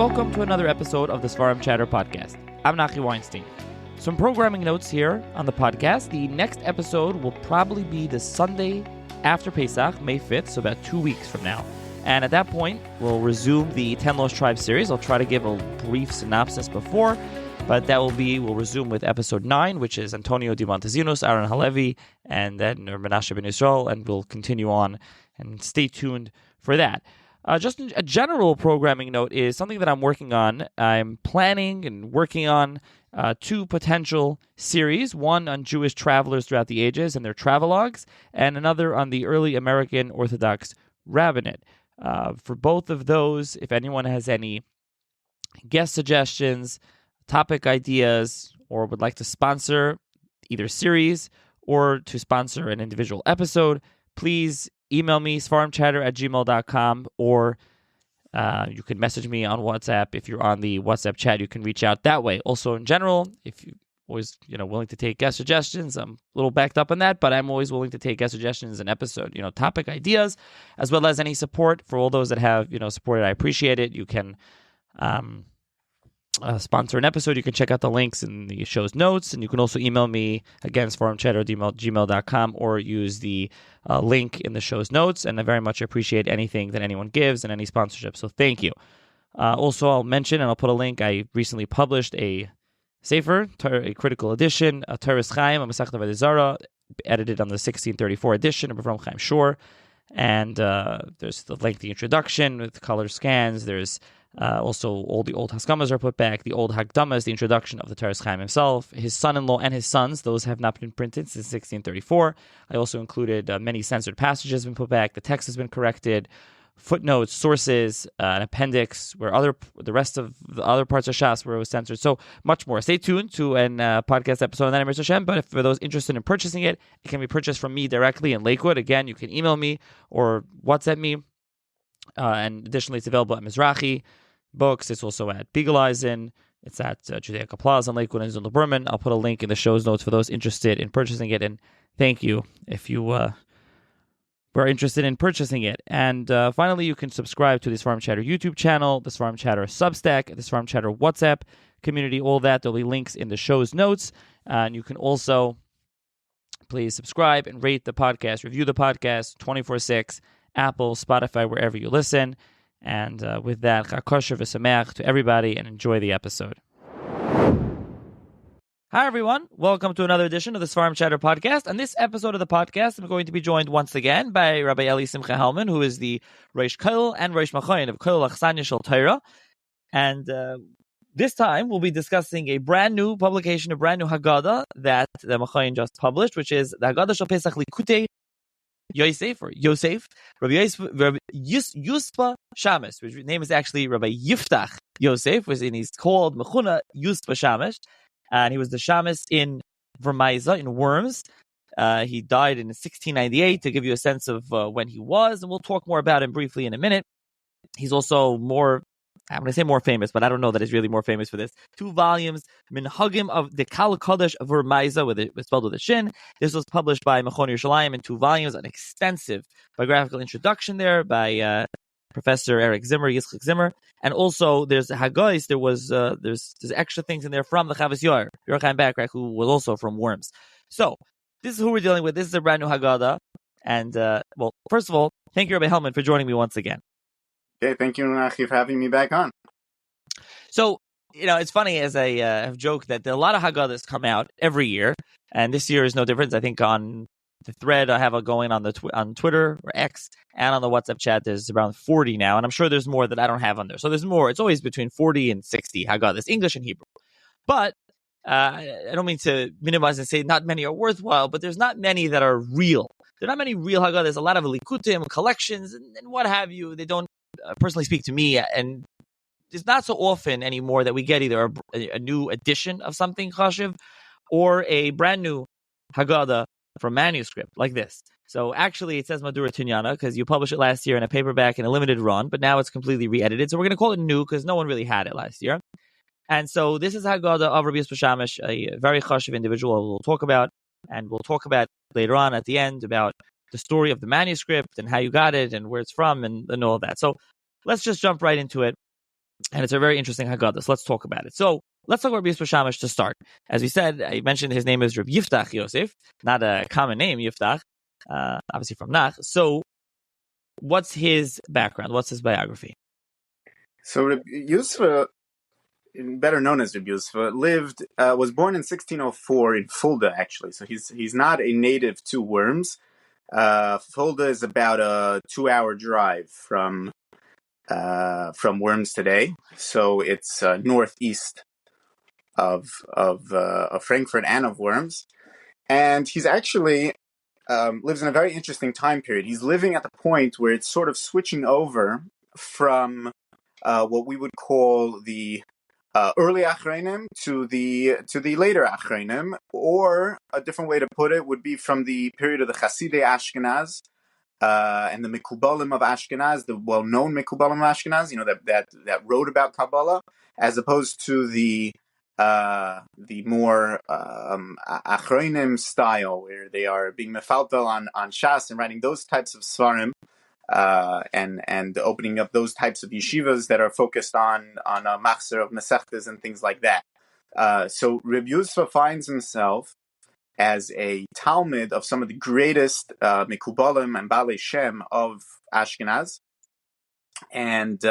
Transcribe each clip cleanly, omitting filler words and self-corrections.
welcome to another episode of the Svarim Chatter podcast. I'm Nachi Weinstein. Some programming notes here on the podcast. The next episode will probably be the Sunday after Pesach, May 5th, so about 2 weeks from now. And at that point, we'll resume the 10 Lost Tribes series. I'll try to give a brief synopsis before, but we'll resume with episode 9, which is Antonio Di Montezinos, Aaron Halevi, and then Menashe ben Yisrael, and we'll continue on, and stay tuned for that. Just a general programming note is something that I'm working on. I'm planning and working on 2 potential series, one on Jewish travelers throughout the ages and their travelogues, and another on the early American Orthodox rabbinate. For both of those, if anyone has any guest suggestions, topic ideas, or would like to sponsor either series or to sponsor an individual episode, please email me, svarimchatter@gmail.com, or you can message me on WhatsApp. If you're on the WhatsApp chat, you can reach out that way. Also, in general, if you always willing to take guest suggestions, I'm a little backed up on that, but I'm always willing to take guest suggestions and episode, topic ideas, as well as any support for all those that have, supported. I appreciate it. You can sponsor an episode. You can check out the links in the show's notes, and you can also email me, again, svarimchatter@gmail.com, or use the link in the show's notes, and I very much appreciate anything that anyone gives and any sponsorship, so thank you. Also, I'll mention, and I'll put a link, I recently published a Sefer, a critical edition, a Teres Chaim, a Masechta Avodah Zarah, edited on the 1634 edition of Avram Chaim Shor, and there's the lengthy introduction with color scans. There's also all the old Haskamas are put back. The old Hagdamas, the introduction of the Teres Chaim himself, his son-in-law and his sons, those have not been printed since 1634. I also included many censored passages have been put back. The text has been corrected. Footnotes, sources, an appendix, where the rest of the other parts of Shas where it was censored. So much more. Stay tuned to a podcast episode on that, Emir Hashem. But for those interested in purchasing it, it can be purchased from me directly in Lakewood. Again, you can email me or WhatsApp me. And additionally, it's available at Mizrahi Books. It's also at Beagleisen. It's at Judaica Plaza in Lakewood and Zundel Berman. I'll put a link in the show's notes for those interested in purchasing it. And thank you if you were interested in purchasing it. And finally, you can subscribe to the Svarim Chatter YouTube channel, the Svarim Chatter Substack, the Svarim Chatter WhatsApp community, all that. There'll be links in the show's notes. And you can also please subscribe and rate the podcast, review the podcast 24/6, Apple, Spotify, wherever you listen. And with that, Chag Kosher v'Sameach to everybody, and enjoy the episode. Hi, everyone. Welcome to another edition of the Svarim Chatter podcast. On this episode of the podcast, I'm going to be joined once again by Rav Eli Simcha Hellmann, who is the Reish Koil and Reish Machayin of Koil Achsanya Shel Torah. And this time, we'll be discussing a brand new publication, a brand new haggadah that the Machayin just published, which is the Haggadah Shel Pesach Likutei Yosef, Rabbi Juspa Schammes, which name is actually Rabbi Yiftach Yosef, he's called Mechuna Juspa Schammes, and he was the Schammes in Vermeiza, in Worms. He died in 1698, to give you a sense of when he was, and we'll talk more about him briefly in a minute. He's also I'm going to say more famous, but I don't know that he's really more famous for this. 2 volumes, Minhagim of the Kal Kodesh of Vermeiza, spelled with a shin. This was published by Mechon Yerushalayim in 2 volumes, an extensive biographical introduction there by Professor Eric Zimmer, Yitzchak Zimmer. And also, there's Haggais, there's extra things in there from the Chavis Yoar, Yerchaim Bakrak, who was also from Worms. So, this is who we're dealing with. This is a brand new Haggadah. And, first of all, thank you, Rabbi Hellmann, for joining me once again. Okay, thank you, Nachi, for having me back on. So, it's funny, as I have joked, that a lot of Haggadahs come out every year, and this year is no different. I think on the thread I have going on on Twitter or X and on the WhatsApp chat, there's around 40 now, and I'm sure there's more that I don't have on there. So there's more. It's always between 40 and 60 Haggadahs, English and Hebrew. But I don't mean to minimize and say not many are worthwhile, but there's not many that are real. There are not many real Haggadahs. There's a lot of likutim, collections, and what have you. They don't personally speak to me, and it's not so often anymore that we get either a new edition of something chashiv or a brand new Haggadah from manuscript like this. So actually, it says Madura Tinyana because you published it last year in a paperback in a limited run, but now it's completely re-edited. So we're going to call it new because no one really had it last year. And so this is Haggadah of Rav Juspa Schammes, a very chashiv individual we'll talk about, and we'll talk about later on at the end about the story of the manuscript and how you got it and where it's from and all of that. So let's just jump right into it. And it's a very interesting haggadah. So let's talk about it. So let's talk about Rav Juspa Schammes to start. As we said, I mentioned his name is Rav Yiftach Yosef, not a common name, Yiftach, obviously from Nach. So what's his background? What's his biography? So Reb Yusfa, better known as Reb Yusfa, was born in 1604 in Fulda, actually. So he's not a native to Worms. Fulda is about a 2-hour drive from Worms today. So it's northeast of Frankfurt and of Worms. And he's actually lives in a very interesting time period. He's living at the point where it's sort of switching over from what we would call the early Achreinim to the later Achreinim, or a different way to put it would be from the period of the Hasidei Ashkenaz and the Mekubalim of Ashkenaz, the well-known Mekubalim of Ashkenaz, that wrote about Kabbalah, as opposed to the more Achronim style, where they are being mefaltel on Shas and writing those types of svarim, and opening up those types of yeshivas that are focused on a machzer of mesechtes and things like that. So Reb Yusfa finds himself as a Talmud of some of the greatest Mekubalim and Balei Shem of Ashkenaz, and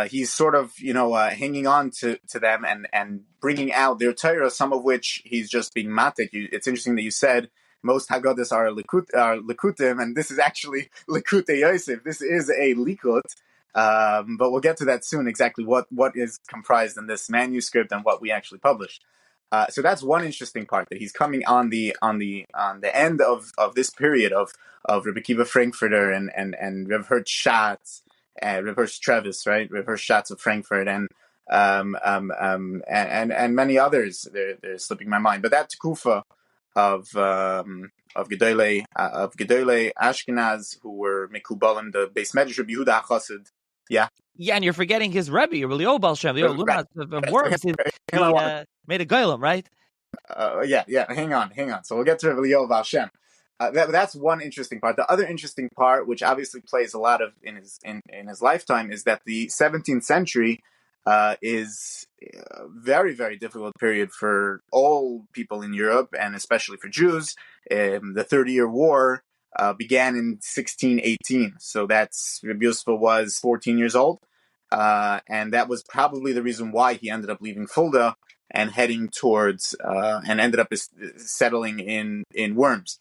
he's sort of hanging on to them and bringing out their Torah, some of which he's just being matik. It's interesting that you said most haggadahs are likutim, and this is actually likutei Yosef. This is a likut, but we'll get to that soon. Exactly what is comprised in this manuscript and what we actually published. So that's one interesting part, that he's coming on the end of this period of Rebbe Kiva Frankfurter and Rev Hirsch Schatz, Rev Hirsch Trevis, right? Rev Hirsch Schatz of Frankfurt, and many others. They're slipping my mind, but that tekufa of Gedolei Ashkenaz who were Mekubalim, the Beis Medrash Rabbi Yehuda HaChassid. Yeah, and you're forgetting his Rebbe, Rabbi Baal Shem, Lumas of Worms. He made a golem, right? Hang on. So we'll get to Rabbi Baal Shem. That's one interesting part. The other interesting part, which obviously plays a lot of in his lifetime, is that the 17th century is a very, very difficult period for all people in Europe, and especially for Jews. The 30-Year War began in 1618, so that's Rabbi Yusfa was 14 years old, and that was probably the reason why he ended up leaving Fulda and heading towards and ended up settling in Worms.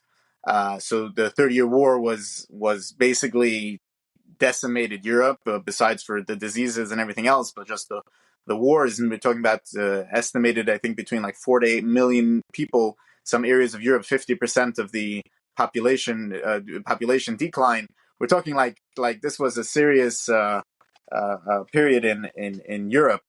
So the 30-Year War was basically decimated Europe, besides for the diseases and everything else, but just the wars. And we're talking about estimated, I think, between like 4 to 8 million people. Some areas of Europe, 50% of the population decline. We're talking like this was a serious period in Europe.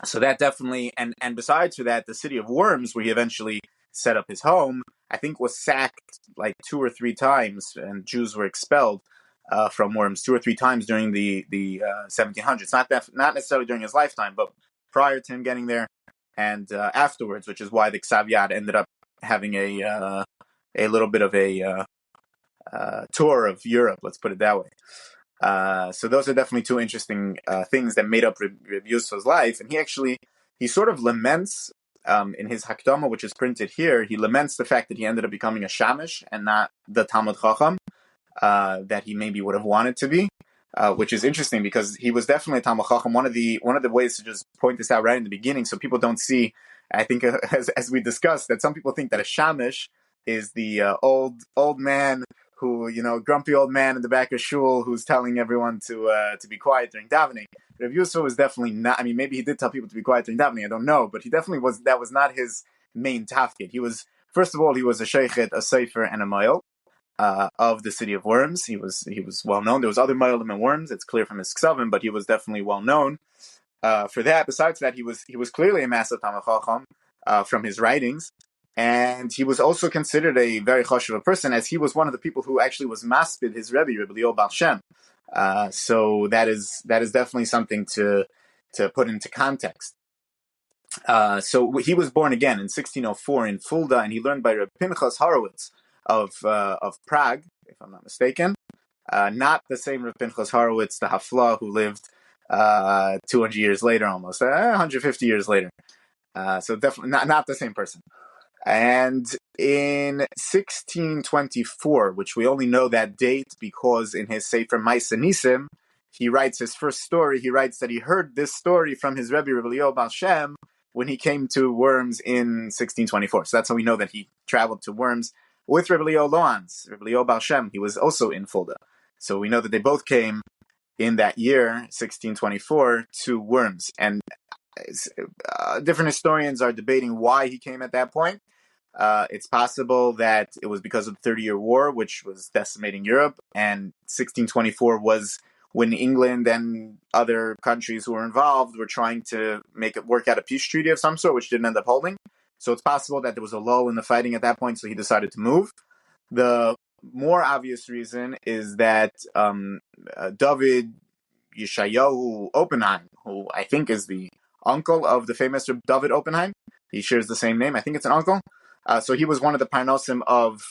So that definitely, and besides for that, the city of Worms, where he eventually set up his home, I think was sacked like 2 or 3 times, and Jews were expelled from Worms 2 or 3 times during the 1700s. Not necessarily during his lifetime, but prior to him getting there, and afterwards, which is why the Ksav Yad ended up having a little bit of a tour of Europe. Let's put it that way. So those are definitely 2 interesting things that made up Reb Yusfa's life, and he sort of laments in his Hakdama, which is printed here. He laments the fact that he ended up becoming a Shamish and not the Talmud Chacham that he maybe would have wanted to be, which is interesting because he was definitely a Talmud Chacham. One of the ways to just point this out right in the beginning, so people don't see, I think, as we discussed, that some people think that a Shamish is the old man who, grumpy old man in the back of shul who's telling everyone to be quiet during davening. Rav Yusfa was definitely not. I mean, maybe he did tell people to be quiet during davening. I don't know, but he definitely was. That was not his main tafkid. He was, first of all, he was a sheikhet, a sefer, and a mayil of the city of Worms. He was well known. There was other mayilim in Worms. It's clear from his ksavim, but he was definitely well known for that. Besides that, he was clearly a massive Talmud Chacham from his writings. And he was also considered a very chashuv person, as he was one of the people who actually was maspid his Rebbe, Rabbi Baal Shem. So that is definitely something to put into context. So he was born again in 1604 in Fulda, and he learned by Reb Pinchas Horowitz of Prague, if I'm not mistaken. Not the same Reb Pinchas Horowitz, the Hafla, who lived 200 years later, almost 150 years later. So definitely not the same person. And in 1624, which we only know that date because in his Sefer Ma'aseh Nisim, he writes his first story. He writes that he heard this story from his Rebbe, Rav Eliyahu Baal Shem, when he came to Worms in 1624. So that's how we know that he traveled to Worms with Rebbe Eliyahu Loans, Rebbe Eliyahu Baal Shem. He was also in Fulda. So we know that they both came in that year, 1624, to Worms. And different historians are debating why he came at that point. It's possible that it was because of the 30-Year War, which was decimating Europe, and 1624 was when England and other countries who were involved were trying to work out a peace treaty of some sort, which didn't end up holding. So it's possible that there was a lull in the fighting at that point, so he decided to move. The more obvious reason is that David Yeshayahu Oppenheim, who I think is the uncle of the famous David Oppenheim, he shares the same name. I think it's an uncle. So he was one of the parnosim of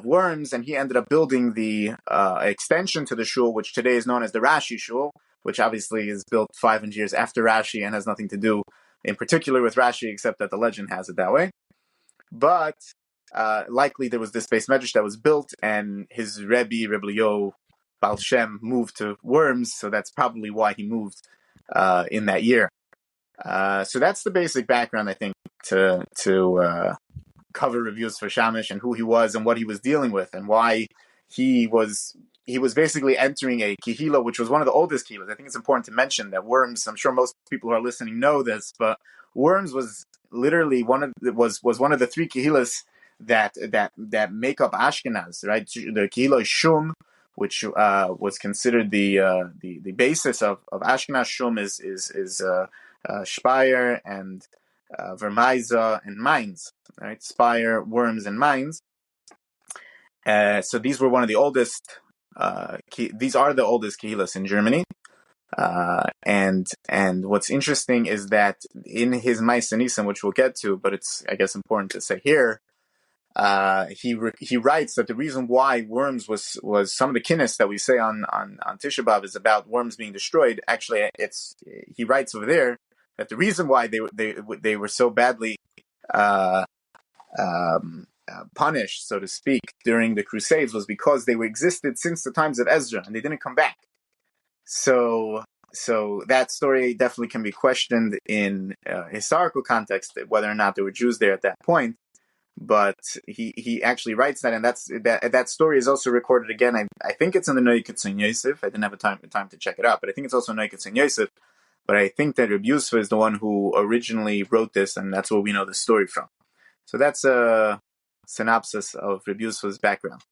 Worms, and he ended up building the extension to the shul, which today is known as the Rashi shul, which obviously is built 500 years after Rashi and has nothing to do in particular with Rashi, except that the legend has it that way. But likely there was this base medrash that was built, and his Rebbe, Rebbe Eliyahu Baal Shem, moved to Worms, so that's probably why he moved in that year. So that's the basic background, I think, to cover Rav Juspa Schammes and who he was and what he was dealing with and why he was basically entering a kehila, which was one of the oldest kehilas. I think it's important to mention that Worms, I'm sure most people who are listening know this, but Worms was literally one of the three kehilas that make up Ashkenaz, right? The kehila Shum, which was considered the basis of Ashkenaz. Shum is Speyer and Vermeiza and Mainz, right? Speyer, Worms, and Mainz. So these were one of the oldest. These are the oldest kehilas in Germany. And what's interesting is that in his Ma'aseh Nisim, which we'll get to, but it's I guess important to say here, he writes that the reason why Worms was some of the kinnis that we say on Tisha B'Av is about Worms being destroyed. Actually, he writes over there that the reason why they were so badly punished, so to speak, during the Crusades was because they existed since the times of Ezra and they didn't come back. So that story definitely can be questioned in historical context, whether or not there were Jews there at that point. But he actually writes that, and that story is also recorded again. I think it's in the Noiketzin Yosef. I didn't have time to check it out, but I think it's also Noiketzin Yosef. But I think that Rav Juspa is the one who originally wrote this, and that's where we know the story from. So that's a synopsis of Rav Juspa's background.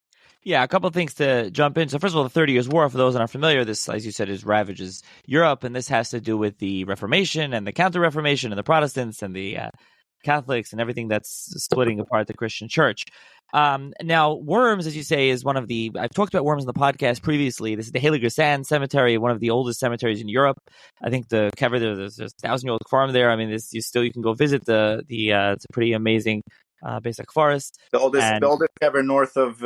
Yeah, a couple of things to jump in. So first of all, the 30 Years' War, for those that aren't familiar, this, as you said, ravages Europe, and this has to do with the Reformation and the Counter-Reformation and the Protestants and the Catholics and everything that's splitting apart the Christian church. Now, Worms, as you say, is one of the... I've talked about Worms in the podcast previously. This is the Heiliger Sand Cemetery, one of the oldest cemeteries in Europe. I think the kever there's a 1,000-year-old farm there. I mean, you can go visit the it's a pretty amazing basic forest. The oldest kever north of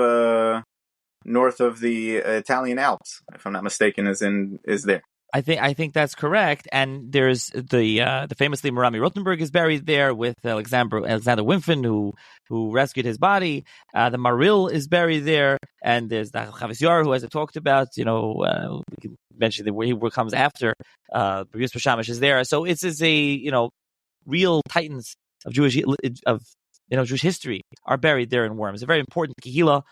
the Italian Alps, if I'm not mistaken, is there. I think that's correct. And there's the famously Marami Rothenberg is buried there with Alexander Wimpfen, who rescued his body. The Maril is buried there, and there's the Chavis Yar, who, as I talked about, we can mention that where he comes after. Rav Juspa Schammes is there, so it's a real titans of Jewish history are buried there in Worms. A very important kehila,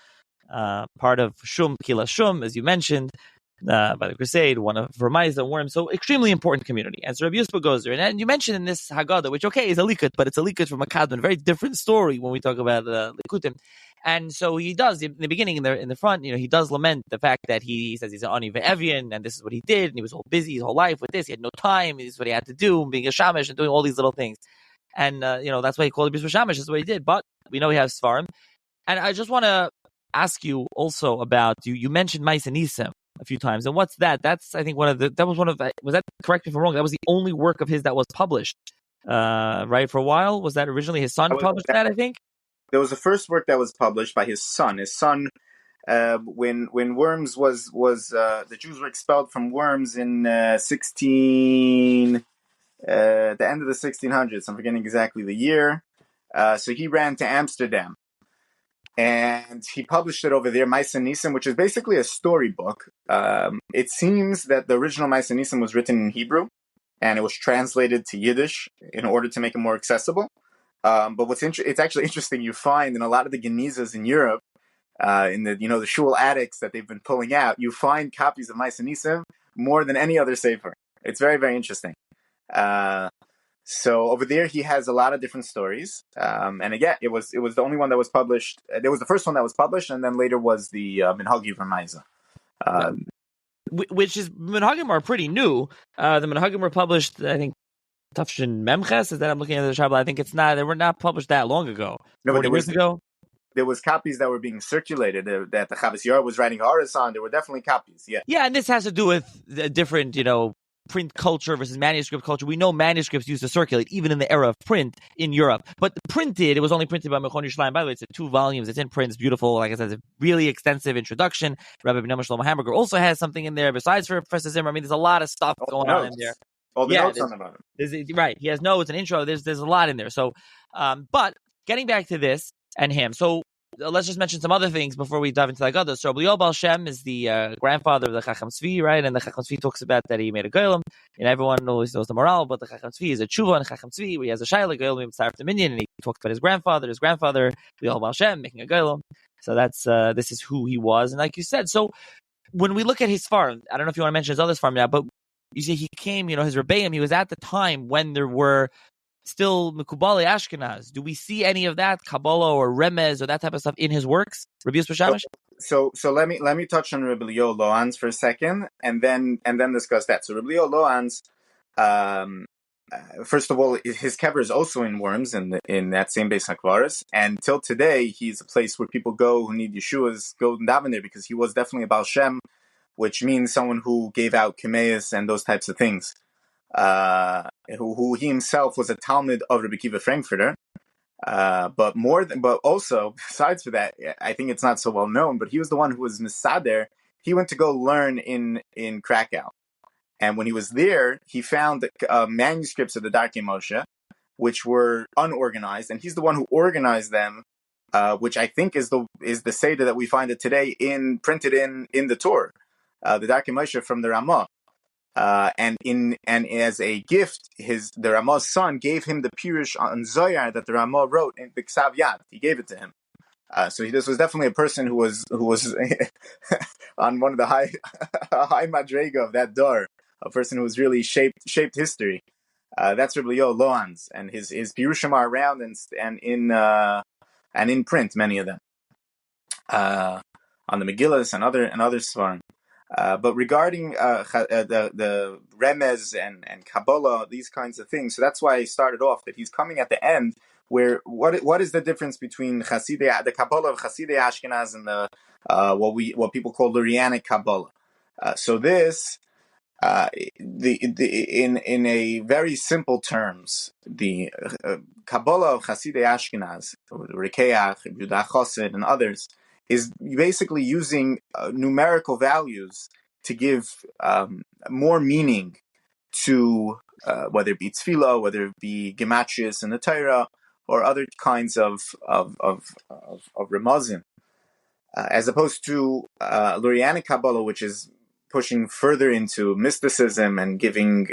part of Shum, Kehila Shum, as you mentioned. By the Crusade, one of Vermeiza and Worms, so extremely important community. And so Rav Juspa goes there, and you mentioned in this haggadah, which is a likut, but it's a likut from a kadmon, very different story when we talk about likutim. And so he does in the beginning, in the front, he does lament the fact that he says he's an ani ve'evian, and this is what he did, and he was all busy his whole life with this. He had no time. This is what he had to do, being a shamish and doing all these little things. And that's why he called it Rav Juspa Schammes. That's what he did. But we know he has svarim. And I just want to ask you also about you mentioned Ma'aseh Nisim a few times, and what's that? That's, I think, was that, correct me if I'm wrong, that was the only work of his that was published, right, for a while? Was that originally his son published that, I think? There was the first work that was published by his son. His son when Worms was the Jews were expelled from Worms in 16 the end of the 1600s. I'm forgetting exactly the year. So he ran to Amsterdam and he published it over there, Maisa Nisim, which is basically a storybook. It seems that the original Maisa Nisim was written in Hebrew and it was translated to Yiddish in order to make it more accessible. But it's actually interesting. You find in a lot of the Genizas in Europe, in the shul attics that they've been pulling out, you find copies of Maisa Nisim more than any other sefer. It's very, very interesting. So over there, he has a lot of different stories. And again, it was the only one that was published. It was the first one that was published, and then later was the Minhagi Vermaisa. Which is, Minhagim are pretty new. The Minhagim were published, I think, Tafshin Memches, is that I'm looking at the Shabbat. I think they were not published that long ago. No, 40 years ago? There was copies that were being circulated that the Chavis Yair was writing Horace on. There were definitely copies, yeah. Yeah, and this has to do with the different, print culture versus manuscript culture. We know manuscripts used to circulate even in the era of print in Europe. But printed, it was only printed by Mechon Yerushalayim. By the way, it's in 2 volumes. It's in print. It's beautiful. Like I said, it's a really extensive introduction. Rabbi Benjamin Shlomo Hamburger also has something in there besides for Professor Zimmer. I mean, there's a lot of stuff going on in there. All the notes on about him. Right. He has notes, an intro. There's a lot in there. So, but getting back to this and him. So, let's just mention some other things before we dive into the haggadah. So, Rabbi Yoel Shem is the grandfather of the Chacham Tzvi, right? And the Chacham Tzvi talks about that he made a golem, and everyone always knows the morale. But the Chacham Tzvi is a tshuva, and Chacham Tzvi, he has a shaila golem mitzaref dominion, and he talks about his grandfather, Rabbi Yoel Shem, making a golem. So that's this is who he was, and like you said, so when we look at his farm, I don't know if you want to mention his other farm now, but you see, he came, his rebbeim. He was at the time when there were still Mekubali Ashkenaz. Do we see any of that Kabbalah or Remez or that type of stuff in his works? Rav Juspa Schammes? So let me touch on Rabbi Leo Loans for a second, and then discuss that. So Rabbi Leo Loans, first of all, his kever is also in Worms in that same Beis Hakvaris, and till today he's a place where people go who need Yeshuas go and daven there because he was definitely a Baal Shem, which means someone who gave out Kemeus and those types of things. Who he himself was a Talmud of Rebbe Kiva Frankfurter, but also besides for that, I think it's not so well known, but he was the one who was Misader. He went to go learn in Krakow, and when he was there, he found manuscripts of the Darkei Moshe, which were unorganized, and he's the one who organized them, which I think is the Seder that we find it today printed in the Torah, the Darkei Moshe from the Ramah. And as a gift, the Ramah's son gave him the Pirush on Zoyar that the Ramah wrote in B'Ksav Yad. He gave it to him. So this was definitely a person who was on one of the high madrega of that door, a person who was really shaped history. That's Rabbi Leo Loans, and his Pirushim are around and in print, many of them, on the Megillas and other Svarim. But regarding the Remez and Kabbalah, these kinds of things, so that's why I started off that he's coming at the end. Where what is the difference between the Kabbalah of Hasidei Ashkenaz and the what people call Lurianic Kabbalah? So this in a very simple terms, the Kabbalah of Hasidei Ashkenaz, Rekeach, Yudah Chassid, and others, is basically using numerical values to give more meaning to whether it be tefillah, whether it be gematrias in the Torah, or other kinds of remazim, as opposed to Lurianic Kabbalah, which is pushing further into mysticism and giving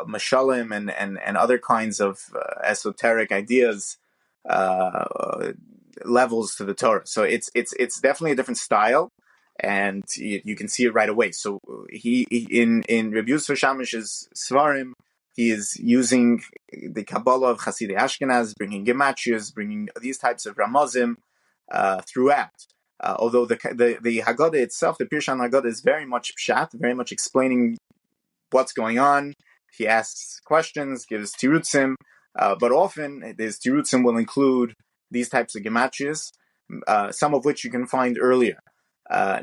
mashalim and other kinds of esoteric ideas levels to the Torah. So it's definitely a different style, and you can see it right away. So he in Rav Juspa Shammes's Svarim, he is using the Kabbalah of Hasidei Ashkenaz, bringing gematrias, bringing these types of ramazim throughout. Although the haggadah itself, the Pirshan Haggadah, is very much pshat, very much explaining what's going on. He asks questions, gives tirutzim, but often his tirutzim will include these types of gematrias, some of which you can find earlier.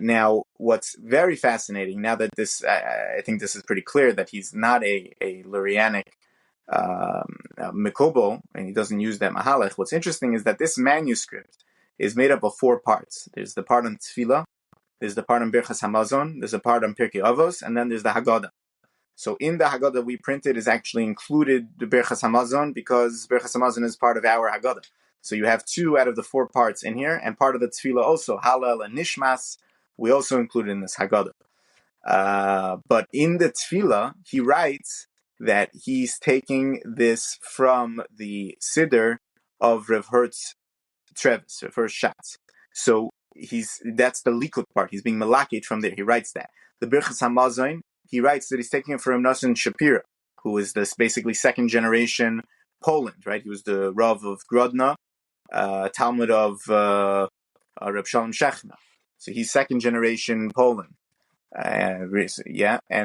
Now, what's very fascinating, now that I think this is pretty clear that he's not a Lurianic Mekobel, and he doesn't use that Mahalech. What's interesting is that this manuscript is made up of 4 parts. There's the part on Tefillah, there's the part on Birchas Hamazon, there's a part on Pirkei Avos, and then there's the Haggadah. So in the Haggadah we printed is actually included the Birchas Hamazon because Birchas Hamazon is part of our Haggadah. So you have 2 out of the 4 parts in here, and part of the Tefillah also, Hallel and Nishmas, we also included in this Haggadah. But in the Tefillah, he writes that he's taking this from the Siddur of Rav Hertz Trevis, Rav Hertz Schatz. So that's the Likud part. He's being malakit from there. He writes that. The Birchas Hamazon, he writes that he's taking it from Nosson Shapira, who is this basically second generation Poland, right? He was the Rav of Grodno, Talmud of Reb Shalom Shechna. So he's second generation Poland. And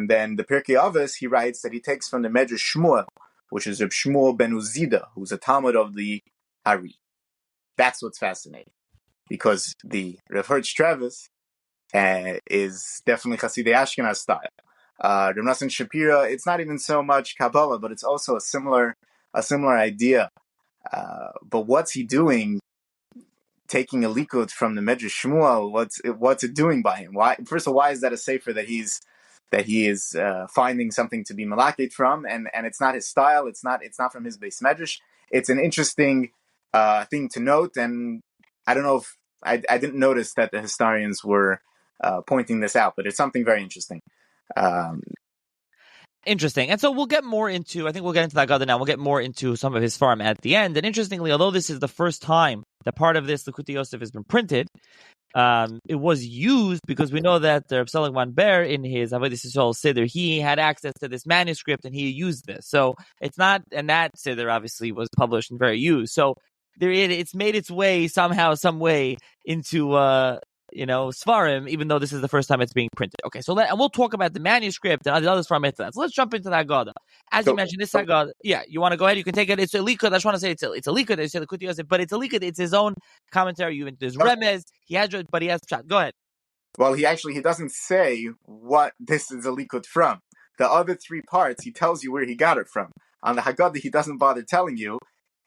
then the Pirkei Avos, he writes that he takes from the Medrash Shmuel, which is Reb Shmuel ben Uzida, who's a Talmud of the Ari. That's what's fascinating, because the Rav Hertz Travis is definitely Hasidei Ashkenaz style. Rav Nosson Shapira, it's not even so much Kabbalah, but it's also a similar idea. But what's he doing? Taking a likud from the Medrash Shmuel, what's it doing by him? Why? First of all, why is that a sefer that he is finding something to be malakit from? And it's not his style. It's not from his base Medrash. It's an interesting thing to note. And I don't know if I didn't notice that the historians were pointing this out, but it's something very interesting. Interesting. And so we'll get more into, I think we'll get into that Haggadah now. We'll get more into some of his farm at the end. And interestingly, although this is the first time that part of this Likutei Yosef has been printed, it was used because we know that Reb Seligman Ber in his Avodas Yisrael Siddur, he had access to this manuscript and he used this. So it's not, and that Siddur obviously was published and very used. So it's made its way somehow, some way into Svarim, even though this is the first time it's being printed. Okay, so and we'll talk about the manuscript and the other Svarim after that. So let's jump into the Haggadah. As you mentioned, this Haggadah, you want to go ahead, you can take it. It's a likud. I just want to say it's a likud. They say Likutei Yosef, but it's a likud. It's his own commentary. There's remez. He has chat. Go ahead. Well, he doesn't say what this is a likud from. The other 3 parts, he tells you where he got it from. On the Haggadah, he doesn't bother telling you.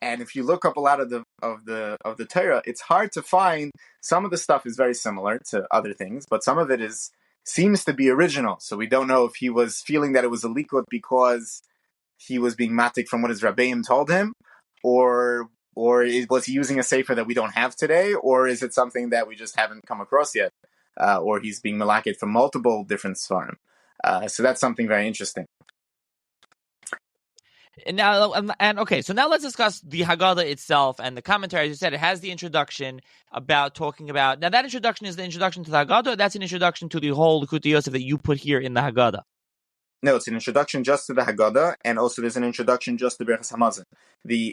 And if you look up a lot of the Torah, it's hard to find. Some of the stuff is very similar to other things, but some of it seems to be original. So we don't know if he was feeling that it was a likud because he was being matik from what his rebbeim told him, or was he using a sefer that we don't have today, or is it something that we just haven't come across yet, or he's being malakit from multiple different svarim. So that's something very interesting. So now let's discuss the Haggadah itself and the commentary. As you said, it has the introduction talking about. Now that introduction is the introduction to the Haggadah, or that's an introduction to the whole Likutei Yosef that you put here in the Haggadah? No, it's an introduction just to the Haggadah, and also there's an introduction just to Birchas Hamazon.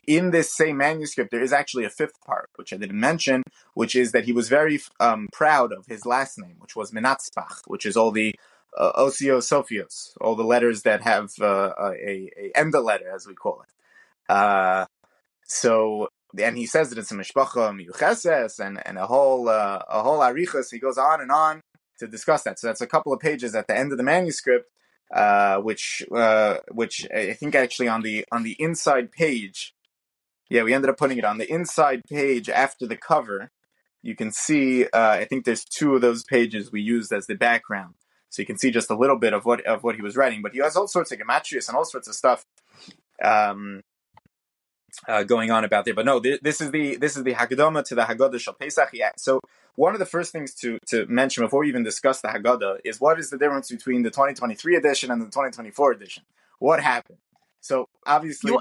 In this same manuscript, there is actually a 5th part, which I didn't mention, which is that he was very proud of his last name, which was Menatzpach, which is all the Osios Sophios, all the letters that have a Enda letter, as we call it. And he says that it's a mishpacha miyucheses and a whole arichas. He goes on and on to discuss that. So that's a couple of pages at the end of the manuscript, which I think actually on the inside page. Yeah, we ended up putting it on the inside page after the cover. You can see. I think there's 2 of those pages we used as the background. So you can see just a little bit of what he was writing, but he has all sorts of gematrias and all sorts of stuff going on about there. But no, this is the Haggadah to the Haggadah Shel Pesach. Yeah. So one of the first things to mention before we even discuss the Haggadah is what is the difference between the 2023 edition and the 2024 edition? What happened? So obviously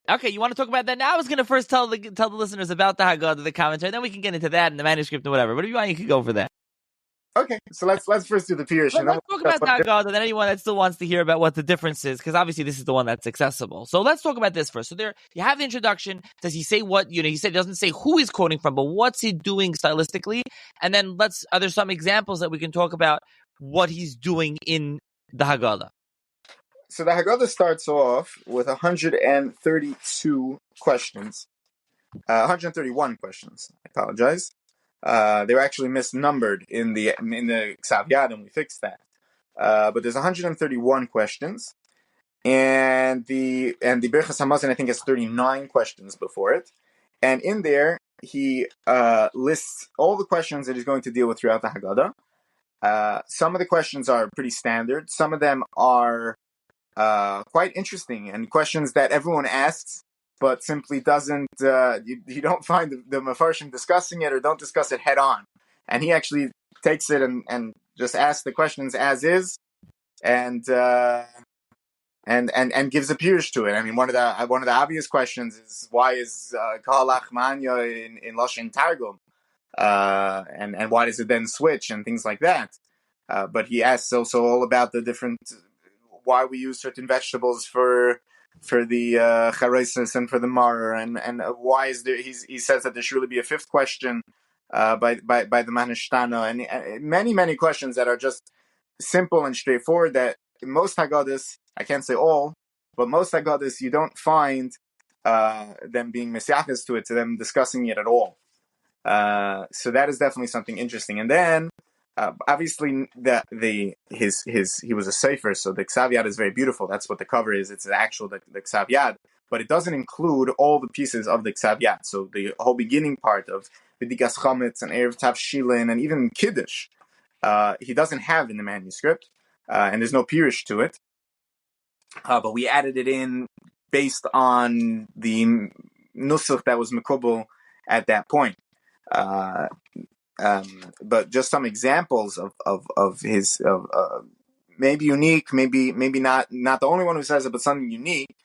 Okay, you want to talk about that now? I was going to first tell the listeners about the Haggadah, the commentary, then we can get into that and the manuscript and whatever. But if you want, you can go for that. Okay, so let's first do the Pirush. Let's talk about the Haggadah, and then anyone that still wants to hear about what the difference is, because obviously this is the one that's accessible. So let's talk about this first. So there, you have the introduction. Does he say what, he said, he doesn't say who he's quoting from, but what's he doing stylistically? And then are there some examples that we can talk about what he's doing in the Haggadah? So the Haggadah starts off with 132 questions. 131 questions. I apologize. They were actually misnumbered in the Ksav Yad, and we fixed that. But there's 131 questions, and the Birchas Hamazon I think has 39 questions before it, and in there he lists all the questions that he's going to deal with throughout the Haggadah, Some of the questions are pretty standard. Some of them are quite interesting and questions that everyone asks, but simply doesn't. You don't find the Mefarshim discussing it or don't discuss it head on. And he actually takes it and just asks the questions as is, and gives a pirush to it. I mean, one of the obvious questions is why is Kahalach Manya in Lashon Targum, and why does it then switch and things like that. But he asks also all about the different why we use certain vegetables for the charosis and for the maror, and why is there? He says that there should really be a fifth question by the Manishtana, and many questions that are just simple and straightforward. That most haggadahs, I can't say all, but most haggadahs you don't find them being mesiachas to them discussing it at all. So that is definitely something interesting. And then obviously he was a sefer, so the Ksav Yad is very beautiful. That's what the cover is. It's the actual the Ksav Yad, but it doesn't include all the pieces of the Ksav Yad. So the whole beginning part of B'dikas Chametz and Erev Tavshilin and even Kiddush, he doesn't have in the manuscript, and there's no pirush to it. But we added it in based on the nusach that was mekubal at that point. But just some examples of his maybe unique, maybe not the only one who says it, but something unique.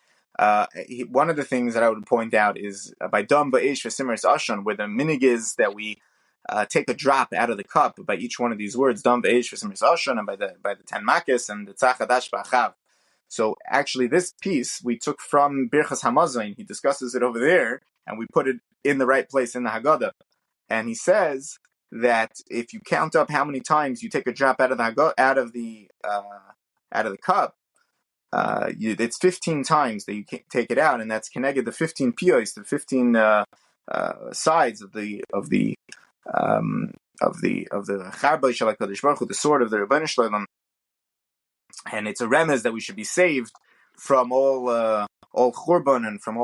One of the things that I would point out is by Dam Ba'esh V'Simras Ashon, where the minig is that we take a drop out of the cup by each one of these words, Dam Ba'esh V'Simras Ashon, and by the 10 Makis and the Tzach Hadash B'Achav. So actually, this piece we took from Birchas Hamazon. He discusses it over there, and we put it in the right place in the Haggadah. And he says that if you count up how many times you take a drop out of the cup, it's 15 times that you take it out, and that's connected the 15 piyos, the 15 sides of the Charbay Shel HaKadosh Baruch Hu, the sword of the Rebbeinu Shalom. And it's a remez that we should be saved from all churban and from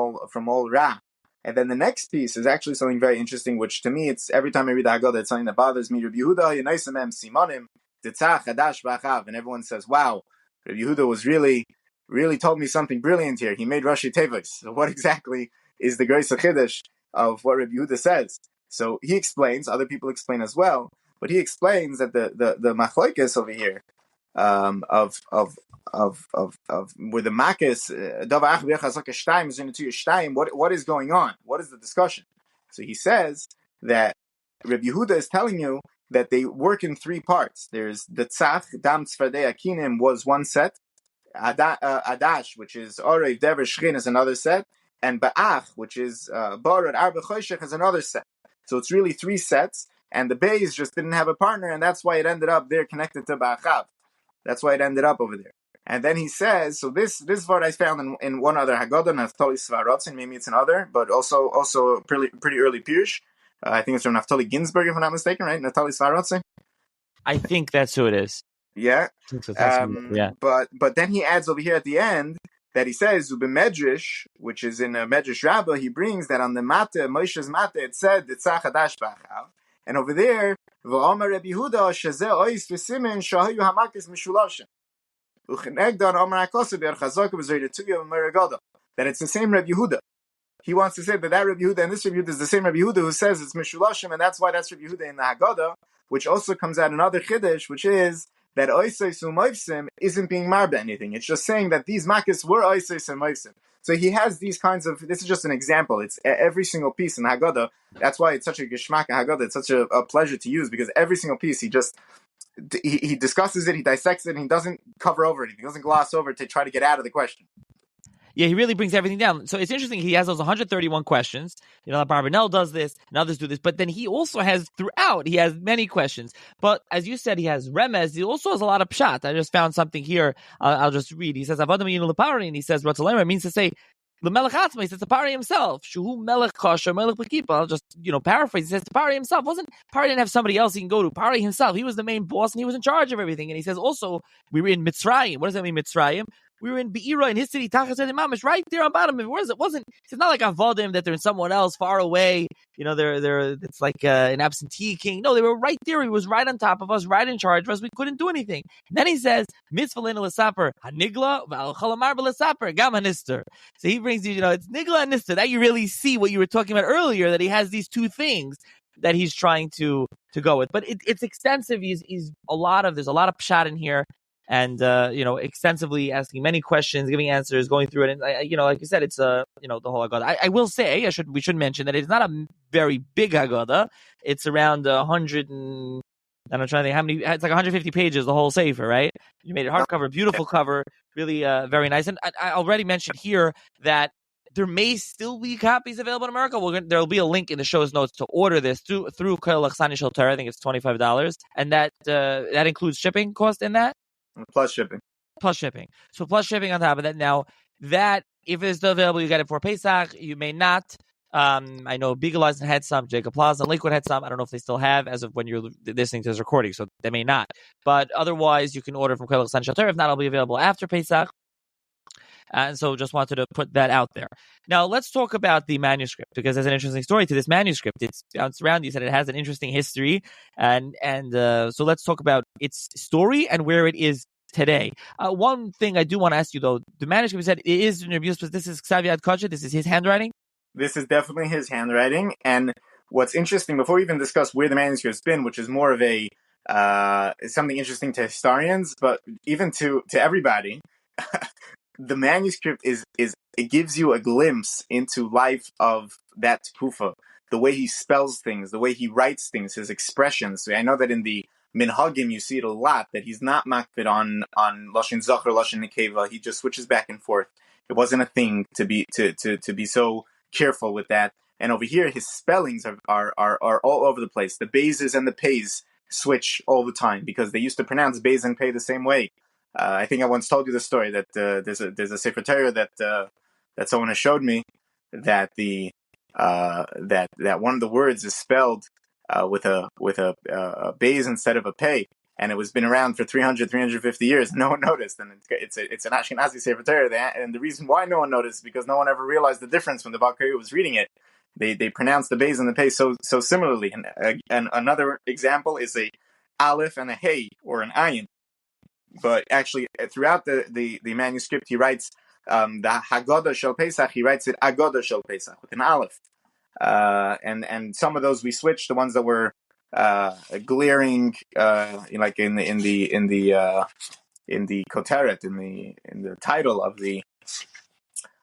all ra. And then the next piece is actually something very interesting, which to me, it's every time I read the Haggadah, it's something that bothers me. Rabbi Yehuda Yenaisamem Simonim Titzach Hadash B'Achav, and everyone says, "Wow, Rabbi Yehuda was really told me something brilliant here. He made Rashi Tevis." So what exactly is the Greis Chiddush of what Rabbi Yehuda says? So he explains. Other people explain as well, but he explains that the machlokes over here. Of where the makis what is going on? What is the discussion? So he says that Rabbi Yehuda is telling you that they work in three parts. There's the tzach dam tzfardei akinim was one set, adash, which is orev dever shchin, is another set, and ba'ach, which is barad arba choshech, is another set. So it's really three sets, and the beis just didn't have a partner, and that's why it ended up there connected to ba'achav. That's why it ended up over there. And then he says, so this word I found in one other Haggadah, Naftali Svarotzin, maybe it's another, but also pretty early Pirush. I think it's from Naftali Ginsburg, if I'm not mistaken, right? Naftali Svarotzin? I think that's who it is. Yeah. Yeah. But then he adds over here at the end that he says, Medrash, which is in a Medrash Rabbah, he brings that on the Mate, Moshe's Mate, it said, Tzach Hadash B'Achav. And over there, V'Omer Rabbi Yehuda shezeh ois v'simen shahayu hamakis mishulashin. Uchenegdan Omer HaKosev B'Archazok B'Zayretuya V'Meragada. That it's the same Rabbi Yehuda. He wants to say that Rabbi Yehuda and this Rabbi Yehuda is the same Rabbi Yehuda who says it's mishulashim, and that's why that's Rabbi Yehuda in the Haggadah, which also comes out another chiddush, which is that oisais u'moivsim isn't being marba anything. It's just saying that these makis were oisais and moivsim. So he has these kinds of, this is just an example. It's every single piece in the Haggadah. That's why it's such a geshmak Haggadah. It's such a pleasure to use, because every single piece he discusses it, he dissects it, and he doesn't cover over it. He doesn't gloss over it to try to get out of the question. Yeah, he really brings everything down. So it's interesting. He has those 131 questions. You know, Barbanel does this, and others do this. But then he also has, throughout, he has many questions. But as you said, he has remez. He also has a lot of pshat. I just found something here. I'll just read. He says, Avodim Yinu Lepari, and he says, Ratzalema means to say, the Melech Atzma, he says to Pari himself. Shuhu Melech Kosher, Melech Bekipa. I'll just, paraphrase. He says to Pari himself. Pari didn't have somebody else he can go to. Pari himself. He was the main boss, and he was in charge of everything. And he says also, we read in Mitzrayim. What does that mean, Mitzrayim? we were in Be'ira, in his city, Tachas Mamish, right there on bottom. It wasn't. It's not like Avodim that they're in someone else far away. They're. It's like an absentee king. No, they were right there. He was right on top of us, right in charge of us. We couldn't do anything. And then he says, Mitzvah Lena L'Saper Hanigla V'Al Chalamar L'Saper Gam Hanister. So he brings you, it's Nigla and Nister. That you really see what you were talking about earlier. That he has these two things that he's trying to go with. But it's extensive. There's a lot of pshat in here. And extensively asking many questions, giving answers, going through it, and like you said, it's the whole haggadah. I will say, we should mention that it's not a very big haggadah. It's around 100 and I'm trying to think how many. It's like 150 pages, the whole sefer, right? You made it hardcover, beautiful cover, really very nice. And I already mentioned here that there may still be copies available in America. There'll be a link in the show's notes to order this through Koil Achsani Shel Torah. I think it's $25, and that includes shipping cost in that. Plus shipping. So plus shipping on top of that. Now, that, if it's still available, you get it for Pesach. You may not. I know Beagleizen had some, Jacob Plaza and Lakewood had some. I don't know if they still have as of when you're listening to this recording, so they may not. But otherwise, you can order from Koil Achsani Shel Torah. If not, it'll be available after Pesach. And so just wanted to put that out there. Now, let's talk about the manuscript, because there's an interesting story to this manuscript. It's bounced around. You said it has an interesting history. And so let's talk about its story and where it is today. One thing I do want to ask you, though, the manuscript said it is in Rav Juspa. This is Ksav Yad Kodesh. This is his handwriting? This is definitely his handwriting. And what's interesting, before we even discuss where the manuscript's been, which is more of a something interesting to historians, but even to everybody, the manuscript is it gives you a glimpse into life of that Kufa, the way he spells things, the way he writes things, his expressions. So I know that in the Minhagim you see it a lot, that he's not makbid on Lashon Zachar, Lashon Nekeva. He just switches back and forth. It wasn't a thing to be so careful with that. And over here, his spellings are all over the place. The Bezes and the Pays switch all the time because they used to pronounce Bez and Pei the same way. I think I once told you the story that there's a Sefer Torah that someone has showed me that that one of the words is spelled with a Bez instead of a Pei, and it was been around for 350 years. No one noticed, and it's an Ashkenazi Sefer Torah. And the reason why no one noticed is because no one ever realized the difference when the Balkari was reading it. They pronounced the Bez and the Pei so similarly. And another example is a Aleph and a Hey, or an Ayin. But actually, throughout the manuscript, he writes the haggadah shel Pesach. He writes it haggadah shel Pesach with an aleph, and some of those we switched. The ones that were glaring, like in the koteret, in the title of the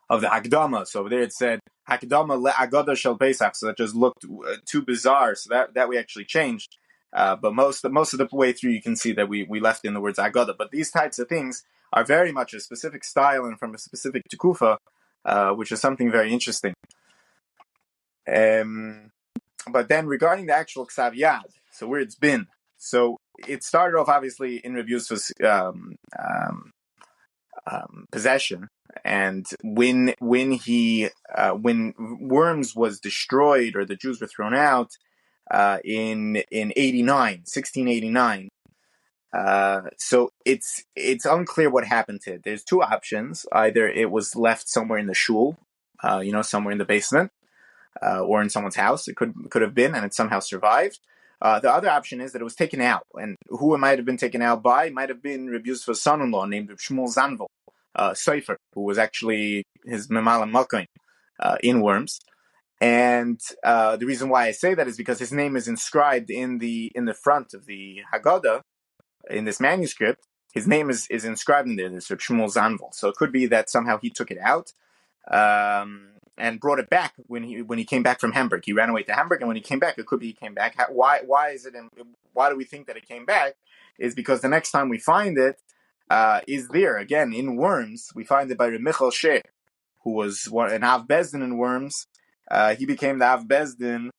Hakdama. So over there it said Hakdama le haggadah shel Pesach. So that just looked too bizarre. So that we actually changed. But most of the way through, you can see that we left in the words Haggadah. But these types of things are very much a specific style and from a specific Tekufa, which is something very interesting. But then regarding the actual Ksav Yad, so where it's been. So it started off obviously in Rav Juspa's possession, and when Worms was destroyed or the Jews were thrown out, in 1689. So it's unclear what happened to it. There's two options. Either it was left somewhere in the shul, somewhere in the basement, or in someone's house. It could have been, and it somehow survived. The other option is that it was taken out, and who it might have been taken out by might have been Rav Juspa's son-in-law named Rav Shmuel Zanvil, Sefer, who was actually his Memal Malkoin in Worms. And the reason why I say that is because his name is inscribed in the front of the Haggadah in this manuscript. His name is inscribed in there. This Reb Shmuel Zanvil. So it could be that somehow he took it out and brought it back when he came back from Hamburg. He ran away to Hamburg, and when he came back, it could be he came back. Why is it? Why do we think that it came back? Is because the next time we find it is there again in Worms. We find it by Reb Michal Sher, who was an Av Bezdin in Worms. He became the Av Bezdin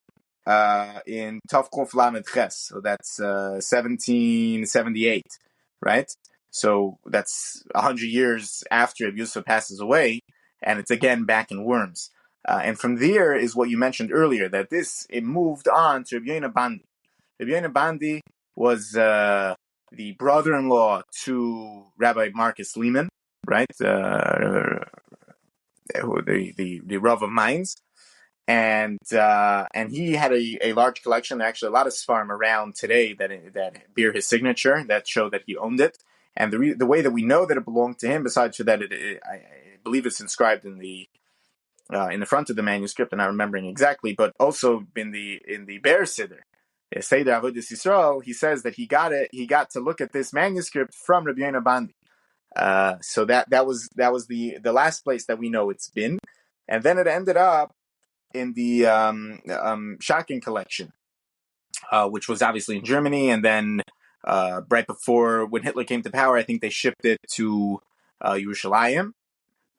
in Tovkov Lamed Ches, so that's 1778, right? So that's 100 years after Rav Juspa passes away, and it's again back in Worms. And from there is what you mentioned earlier, that it moved on to Rabbi Yoina Bandi. Rabbi Yoina Bandi was the brother-in-law to Rabbi Marcus Lehman, right? The Rav of Mainz, and he had a large collection. There are actually a lot of Sfarim around today that bear his signature, that show that he owned it. And the way that we know that it belonged to him, besides that I believe it's inscribed in the front of the manuscript, and I'm not remembering exactly, but also in the Be'er Siddur, Seder Avodas Yisrael, he says that he got to look at this manuscript from Rabbi Yonah Bandi. So that was the last place that we know it's been, and then it ended up in the Shakin collection, which was obviously in Germany, and then right before when Hitler came to power, I think they shipped it to Yerushalayim,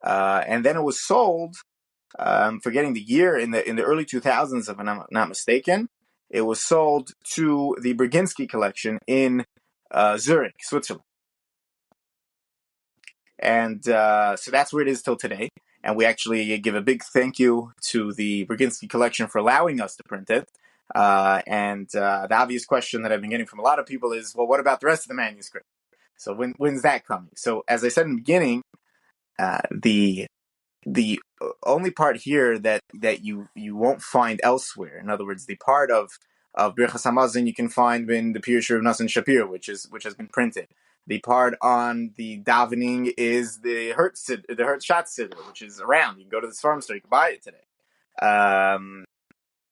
and then it was sold. Forgetting the year, in the early 2000s, if I'm not mistaken, it was sold to the Brzezinski collection in Zurich, Switzerland. And so that's where it is till today. And we actually give a big thank you to the Brzezinski collection for allowing us to print it. And the obvious question that I've been getting from a lot of people is, well, what about the rest of the manuscript? So when's that coming? So as I said in the beginning, the only part here that you won't find elsewhere, in other words, the part of Birchas Hamazon you can find in the Pirush of Nosson Shapir, which has been printed. The part on the davening is the Hertz Shatz Siddur, which is around. You can go to the farm store, you can buy it today.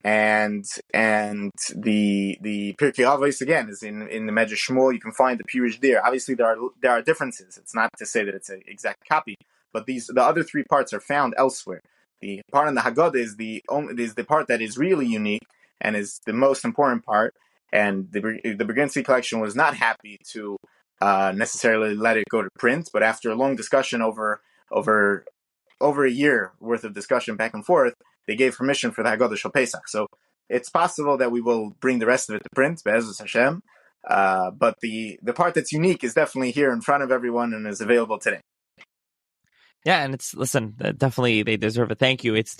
And the Pirkei Avos again is in the Medrash Shmuel. You can find the Pirush there. Obviously, there are differences. It's not to say that it's an exact copy, but the other three parts are found elsewhere. The part on the Haggadah is the part that is really unique and is the most important part. And the Brzezinski collection was not happy to necessarily let it go to print, but after a long discussion over a year worth of discussion back and forth, they gave permission for the Haggadah Shel Pesach. So it's possible that we will bring the rest of it to print, Be'ezus Hashem. But the part that's unique is definitely here in front of everyone and is available today. Yeah, and definitely they deserve a thank you. It's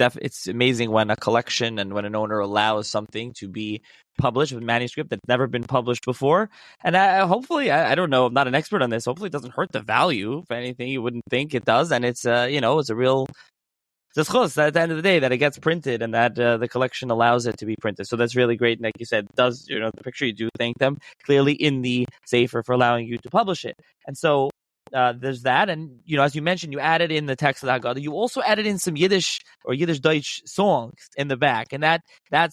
amazing when a collection and when an owner allows something to be published with manuscript that's never been published before. And hopefully, I don't know, I'm not an expert on this. Hopefully, it doesn't hurt the value. If anything, you wouldn't think it does. And it's it's a real zchus at the end of the day that it gets printed and that the collection allows it to be printed. So that's really great. And like you said, does the picture, you do thank them clearly in the Sefer for allowing you to publish it. And so there's that, and as you mentioned, you added in the text of the Haggadah. You also added in some Yiddish or Yiddish Deutsch songs in the back, and that's not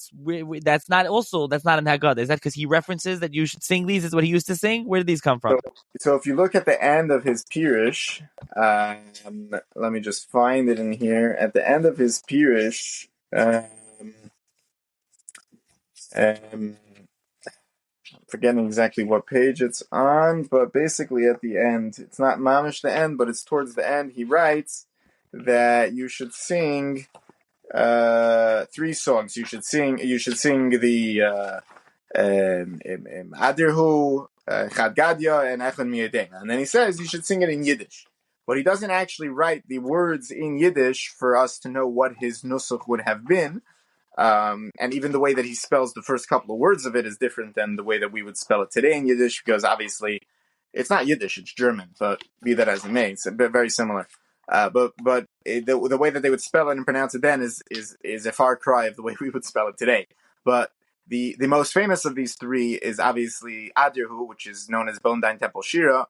in Haggadah. Is that because he references that you should sing these? Is what he used to sing? Where did these come from? So if you look at the end of his Pirush, let me just find it in here. At the end of his Pirush, forgetting exactly what page it's on, but basically at the end, it's not mamish the end, but it's towards the end. He writes that you should sing 3 songs. You should sing the Adirhu, Chadgadia, and Echon Miyadena. And then he says you should sing it in Yiddish. But he doesn't actually write the words in Yiddish for us to know what his nusach would have been. And even the way that he spells the first couple of words of it is different than the way that we would spell it today in Yiddish, because obviously it's not Yiddish, it's German, but be that as it may, it's very similar. But the way that they would spell it and pronounce it then is a far cry of the way we would spell it today. But the most famous of these 3 is obviously Adirhu, which is known as Bondain Temple Shira,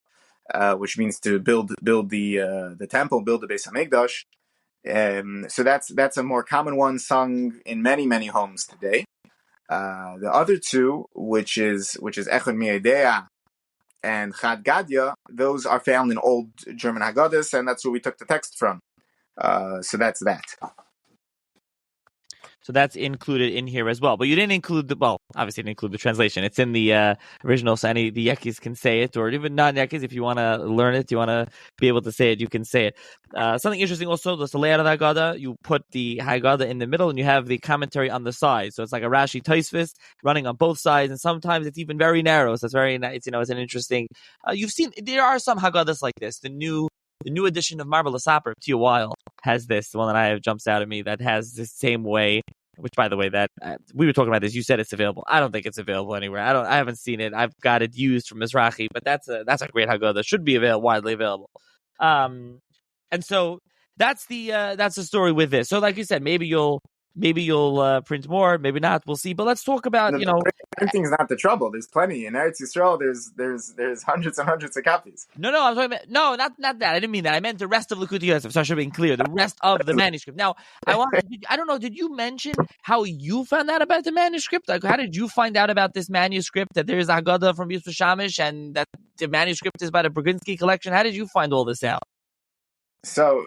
which means to build the temple, build the Beis Hamikdash. So that's a more common one sung in many, many homes today. The other 2, which is Echad Mi'edea and Chad Gadya, those are found in old German Haggadahs, and that's where we took the text from. So that's that. So that's included in here as well. But you didn't include obviously didn't include the translation. It's in the original, so any the Yekis can say it, or even non-Yekis, if you want to learn it, you want to be able to say it, you can say it. Something interesting also, the layout of the Haggadah, you put the Haggadah in the middle, and you have the commentary on the side. So it's like a Rashi Tosfos running on both sides, and sometimes it's even very narrow. So it's very nice. It's an interesting. You've seen there are some Haggadahs like this. The new edition of Marble Saper, Tiyawile, has this. The one that I have jumps out at me that has the same way. Which, by the way, that we were talking about this. You said it's available. I don't think it's available anywhere. I haven't seen it. I've got it used from Mizrahi, but that's a great Haggadah. Should be widely available. And so that's the story with this. So like you said, maybe you'll print more, maybe not. We'll see. But let's talk about The printing's not the trouble. There's plenty in Eretz Yisrael. There's hundreds and hundreds of copies. No, I'm talking about not that. I didn't mean that. I meant the rest of Likutei Yosef. So I should be clear. The rest of the manuscript. Now, I don't know. Did you mention how you found out about the manuscript? Like, how did you find out about this manuscript? That there is a haggadah from Juspa Schammes and that the manuscript is by the Brzezinski collection. How did you find all this out? So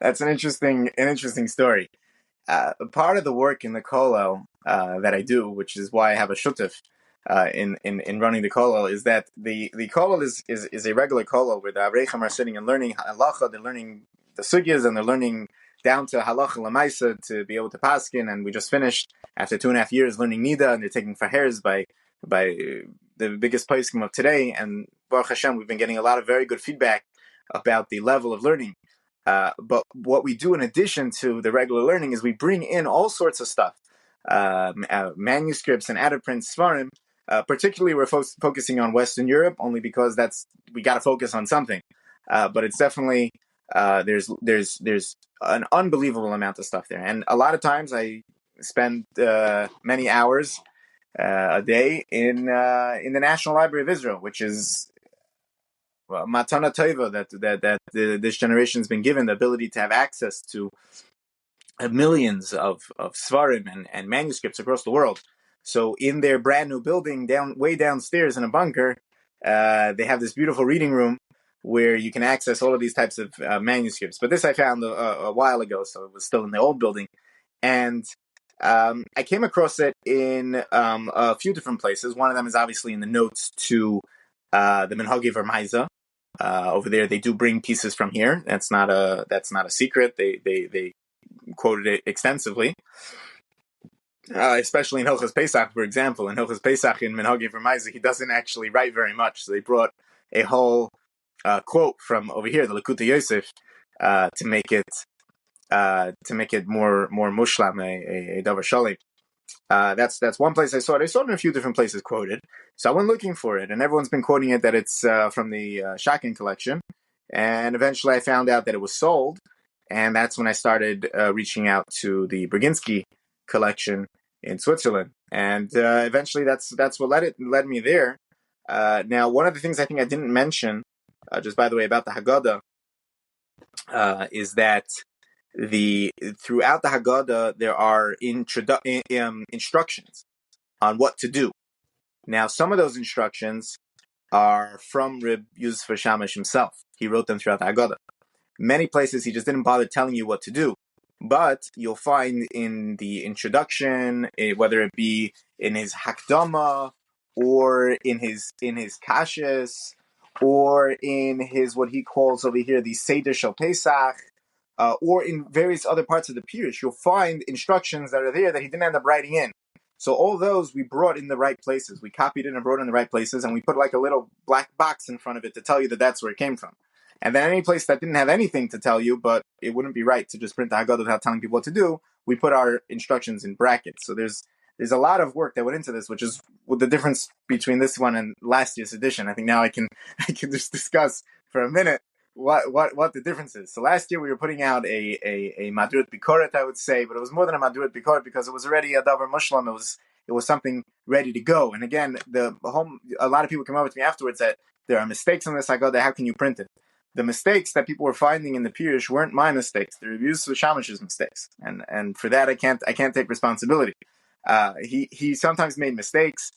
that's an interesting story. Part of the work in the kollel that I do, which is why I have a shutef in running the kollel, is that the kollel is a regular kollel where the avreichim are sitting and learning halacha. They're learning the sugyas and they're learning down to halacha lemaisa to be able to paskin. And we just finished after 2.5 years learning nida, and they're taking faheres by the biggest poskim of today. And Baruch Hashem, we've been getting a lot of very good feedback about the level of learning. But what we do in addition to the regular learning is we bring in all sorts of stuff, manuscripts and out-of-print svarim. Particularly, we're focusing on Western Europe only because we got to focus on something. But it's definitely there's an unbelievable amount of stuff there, and a lot of times I spend many hours a day in the National Library of Israel, which is matana tova that this generation's been given, the ability to have access to millions of svarim and manuscripts across the world. So in their brand new building, way downstairs in a bunker, they have this beautiful reading room where you can access all of these types of manuscripts. But this I found a while ago, so it was still in the old building, and I came across it in a few different places. One of them is obviously in the notes to the Minhagi Vermaisa. Over there, they do bring pieces from here. That's not a secret. They quoted it extensively, especially in Hilchos Pesach, for example. In Hilchos Pesach in Minhagi Vermaisa, he doesn't actually write very much. So they brought a whole quote from over here, the Likutei Yosef, to make it more mushlam, a davar shalim. That's one place I saw it. I saw it in a few different places quoted. So I went looking for it, and everyone's been quoting it that it's from the Shakin collection. And eventually I found out that it was sold, and that's when I started reaching out to the Brzezinski collection in Switzerland. And eventually that's what led me there. Now, one of the things I think I didn't mention, just by the way, about the haggadah, is that throughout the haggadah there are instructions on what to do. Now, some of those instructions are from Rav Juspa Schammes himself. He wrote them throughout the haggadah. Many places he just didn't bother telling you what to do, but you'll find in the introduction, whether it be in his hakdama or in his kashas or in his what he calls over here the Seder Shel Pesach, or in various other parts of the Pirush, you'll find instructions that are there that he didn't end up writing in. So all those we brought in the right places. We copied it and brought it in the right places, and we put like a little black box in front of it to tell you that that's where it came from. And then any place that didn't have anything to tell you, but it wouldn't be right to just print the haggadah without telling people what to do, we put our instructions in brackets. So there's a lot of work that went into this, which is the difference between this one and last year's edition. I think now I can just discuss for a minute what the difference is. So last year we were putting out a Madrat Bikoret, I would say, but it was more than a Madrat Bikoret because it was already a Davar Mushlam. It was something ready to go. And again, a lot of people come over to me afterwards that there are mistakes on this haggadah. How can you print it? The mistakes that people were finding in the Pirush weren't my mistakes. The Rav Juspa Schammes' mistakes, and for that I can't take responsibility. He sometimes made mistakes.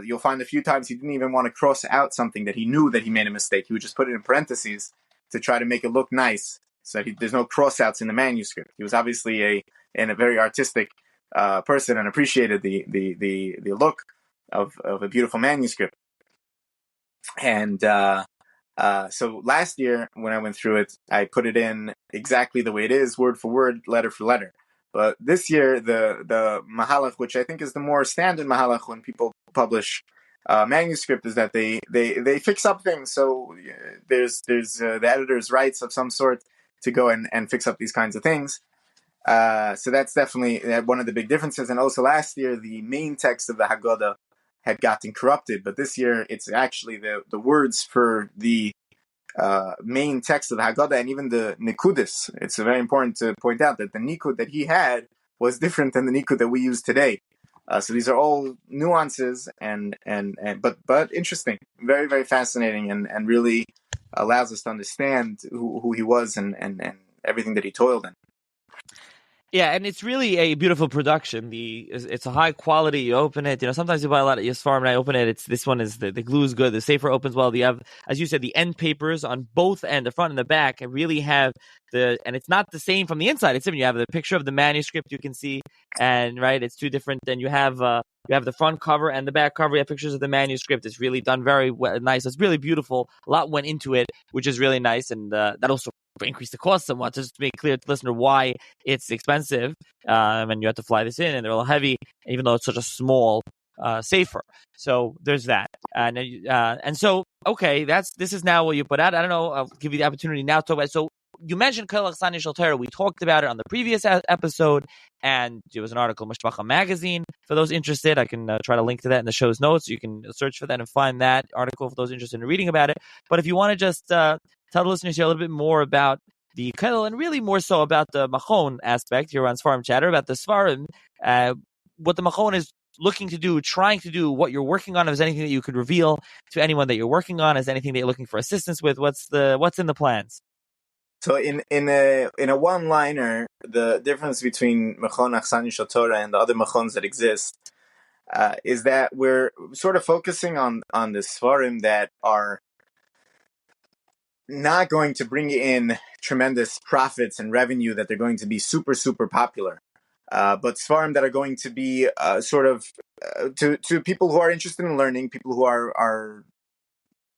You'll find a few times he didn't even want to cross out something that he knew that he made a mistake. He would just put it in parentheses to try to make it look nice, so that there's no cross-outs in the manuscript. He was obviously a very artistic person and appreciated the look of a beautiful manuscript. And so last year when I went through it, I put it in exactly the way it is, word for word, letter for letter. But this year, the mahalach, which I think is the more standard mahalach when people publish manuscript, is that they fix up things. So there's the editor's rights of some sort to go and fix up these kinds of things. So that's definitely one of the big differences. And also last year, the main text of the haggadah had gotten corrupted, but this year it's actually the words for the main text of the Haggadah and even the Nikudis. It's very important to point out that the Nikud that he had was different than the Nikud that we use today. So these are all nuances but interesting, very, very fascinating, and really allows us to understand who he was and everything that he toiled in. Yeah, and it's really a beautiful production. It's a high quality. You open it, sometimes you buy a lot of Yisfarm, and I open it. This one is the glue is good. The safer opens well. You have, as you said, the end papers on both ends, the front and the back, and really have and it's not the same from the inside. It's different. You have the picture of the manuscript you can see, and right, it's two different. Then you have the front cover and the back cover. You have pictures of the manuscript. It's really done very well, nice. It's really beautiful. A lot went into it, which is really nice, and that also increased the cost somewhat. Just to make clear to the listener why it's expensive, and you have to fly this in, and they're a little heavy, even though it's such a small safer. So there's that, and so okay, this is now what you put out. I don't know. I'll give you the opportunity now to talk about it. So you mentioned Kol Achsani Shel Torah. We talked about it on the previous episode, and there was an article in Mishpacha magazine for those interested. I can try to link to that in the show's notes. You can search for that and find that article for those interested in reading about it. But if you want to just tell the listeners here a little bit more about the Kol, and really more so about the Machon aspect here on Sfarim Chatter, about the Sfarim, what the Machon is looking to do, trying to do, what you're working on. If there's anything that you could reveal to anyone that you're working on, is anything that you're looking for assistance with, what's in the plans? So in a one-liner, the difference between Mechon Achsani Shel Torah and the other Mechons that exist is that we're sort of focusing on the Sfarim that are not going to bring in tremendous profits and revenue, that they're going to be super, super popular. But Sfarim that are going to be to people who are interested in learning, people who are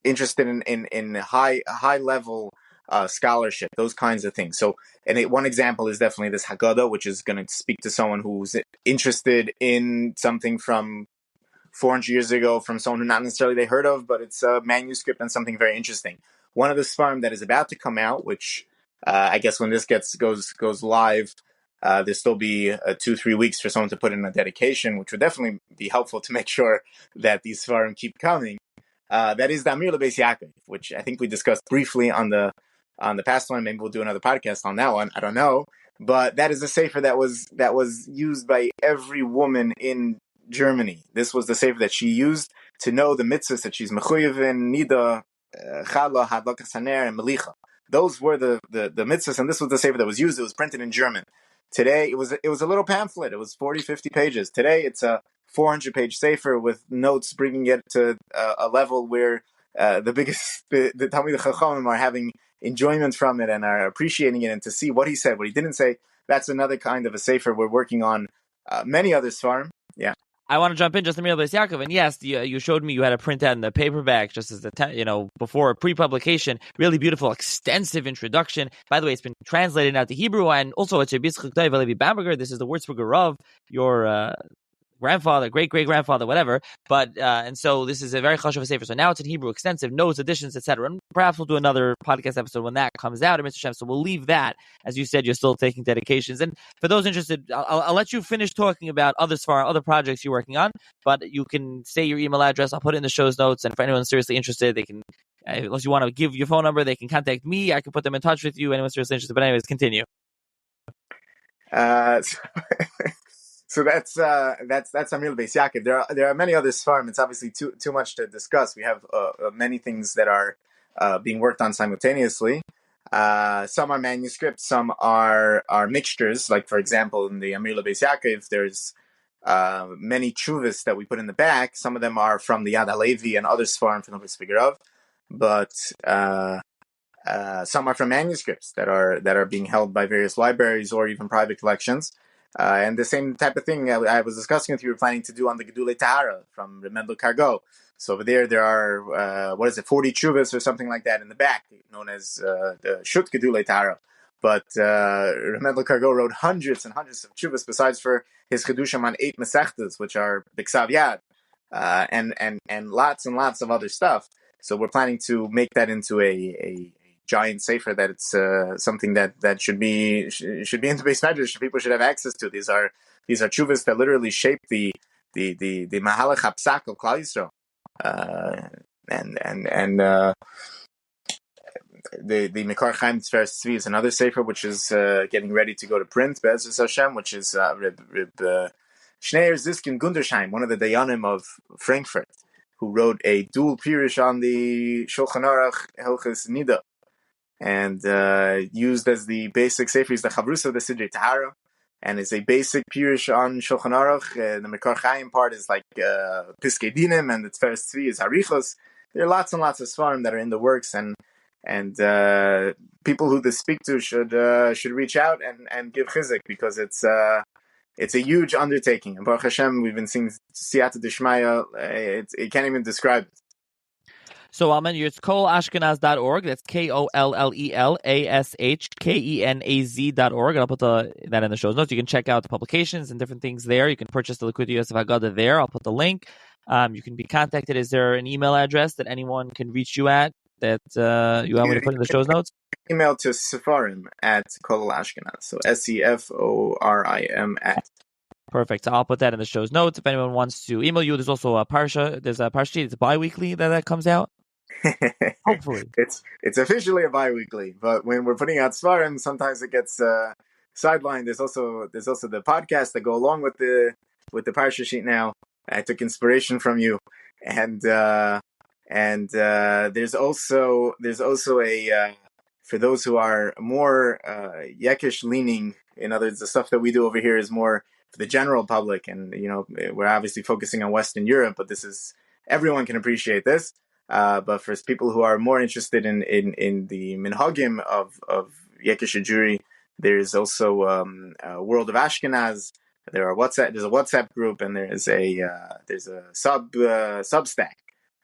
interested in high level scholarship, those kinds of things. So, one example is definitely this haggadah, which is going to speak to someone who's interested in something from 400 years ago, from someone who not necessarily they heard of, but it's a manuscript and something very interesting. One of the Sfarim that is about to come out, which I guess when this goes live, there'll still be 2-3 weeks for someone to put in a dedication, which would definitely be helpful to make sure that these Sfarim keep coming. That is the Amir Lebeis Yaakov, which I think we discussed briefly on the past one. Maybe we'll do another podcast on that one. I don't know, but that is a sefer that was used by every woman in Germany. This was the sefer that she used to know the mitzvahs that she's mechuyev in, nida, chala, hadlakas haner, and melicha. Those were the mitzvahs, and this was the sefer that was used. It was printed in German. Today, it was a little pamphlet. It was 40-50 pages. Today, it's a 400-page sefer with notes, bringing it to a level where the Talmidei Chachamim are having enjoyment from it and are appreciating it, and to see what he said, what he didn't say. That's another kind of a sefer. We're working on many other Sfarim. Yeah. I want to jump in just Amir Lebeis Yaakov, and yes, you showed me you had a printout in the paperback just as before pre-publication. Really beautiful, extensive introduction. By the way, it's been translated now to Hebrew, and also it's a B'Yitzchak Dov Levi Bamberger. This is the Würzburger Rav, your grandfather, great-great-grandfather, whatever. But and so this is a very chashuv sefer. So now it's in Hebrew, extensive notes, additions, etc. And perhaps we'll do another podcast episode when that comes out, Mr. Shem. So we'll leave that. As you said, you're still taking dedications. And for those interested, I'll let you finish talking about other projects you're working on. But you can say your email address. I'll put it in the show's notes. And for anyone seriously interested, they can, unless you want to give your phone number, they can contact me. I can put them in touch with you. Anyone seriously interested. But anyways, continue. So that's Amir Lebeis Yaakov. There are many other Sfarim. It's obviously too much to discuss. We have many things that are being worked on simultaneously. Some are manuscripts, some are mixtures. Like, for example, in the Amir Lebeis Yaakov, there's many chuvas that we put in the back. Some of them are from the Yad HaLevi and other Sfarim from the Figurov, but some are from manuscripts that are being held by various libraries or even private collections. And the same type of thing I was discussing with you, we're planning to do on the Gedulei Tahara from Remendel Cargo. So over there are, 40 chuvas or something like that in the back, known as the Shut Gedulei Tahara. But Remendel Cargo wrote hundreds and hundreds of chuvas, besides for his Chedushim on 8 Masechtas, which are B'Ksav Yad, and lots and lots of other stuff. So we're planning to make that into a giant sefer, that it's something that should be in the base medrash. People should have access to. These are chuvas that literally shape the Mahalach HaPsak of Klal Yisrael, and Mikar Chaim Tferes Tzvi is another sefer which is getting ready to go to print, Be'ezus Hashem, which is Reb Schneier Ziskin Gundersheim, one of the Dayanim of Frankfurt, who wrote a dual pirush on the Shulchan Aruch Hilchos Nida, and used as the basic sefer is the Chavrusa of the Sidrei Tahara, and is a basic pirush on Shulchan Aruch. The Mikar Chaim part is like Piskei Dinim, and the Tferes Tzvi is Harichos. There are lots and lots of svarim that are in the works, and people who this speak to should reach out and give chizuk, because it's a huge undertaking. And Baruch Hashem, we've been seeing Siyata D'Shmaya. It can't even describe it. So, Amen, it's kolashkenaz.org. That's KOLLELASHKENAZ.org. I'll put that in the show notes. You can check out the publications and different things there. You can purchase the Liquid Yosef Haggadah there. I'll put the link. You can be contacted. Is there an email address that anyone can reach you at that you want me to put in the show notes? Email to Seforim at Kol Ashkenaz. So SEFORIM at. Perfect. So I'll put that in the show's notes. If anyone wants to email you, there's also a parsha. There's a parsha. It's bi-weekly that comes out. Hopefully, it's officially a bi-weekly, but when we're putting out Svarim, sometimes it gets sidelined. There's also the podcast that go along with the parsha sheet. Now I took inspiration from you, and there's also a for those who are more Yekish leaning. In other words, the stuff that we do over here is more for the general public, and we're obviously focusing on Western Europe, but this is everyone can appreciate this. But for people who are more interested in the minhagim of Yekish Jewry, there's also World of Ashkenaz. There's a WhatsApp group, and there's a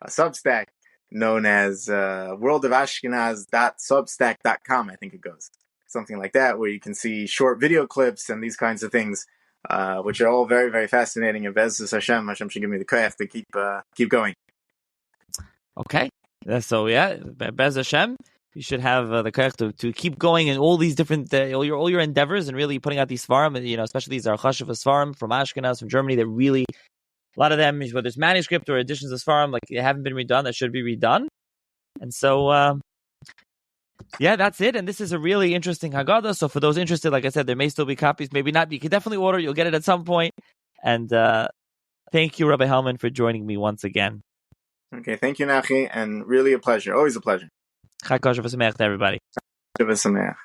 Substack known as worldofashkenaz.substack.com. I think it goes something like that, where you can see short video clips and these kinds of things, which are all very, very fascinating. And Be'ezus Hashem should give me the koyach to keep going. Okay, so yeah, Be'ezus Hashem, you should have the koyach to keep going in all these different all your endeavors, and really putting out these svarim. Especially these are chashuv svarim from Ashkenaz, from Germany, that really, a lot of them, whether it's manuscript or editions of svarim, like they haven't been redone, that should be redone. And so yeah, that's it. And this is a really interesting haggadah. So for those interested, like I said, there may still be copies, maybe not. You can definitely order. You'll get it at some point. And thank you, Rabbi Hellmann, for joining me once again. Okay, thank you, Nachi, and really a pleasure. Always a pleasure. Chag kosher v'sameach to everybody. V'sameach.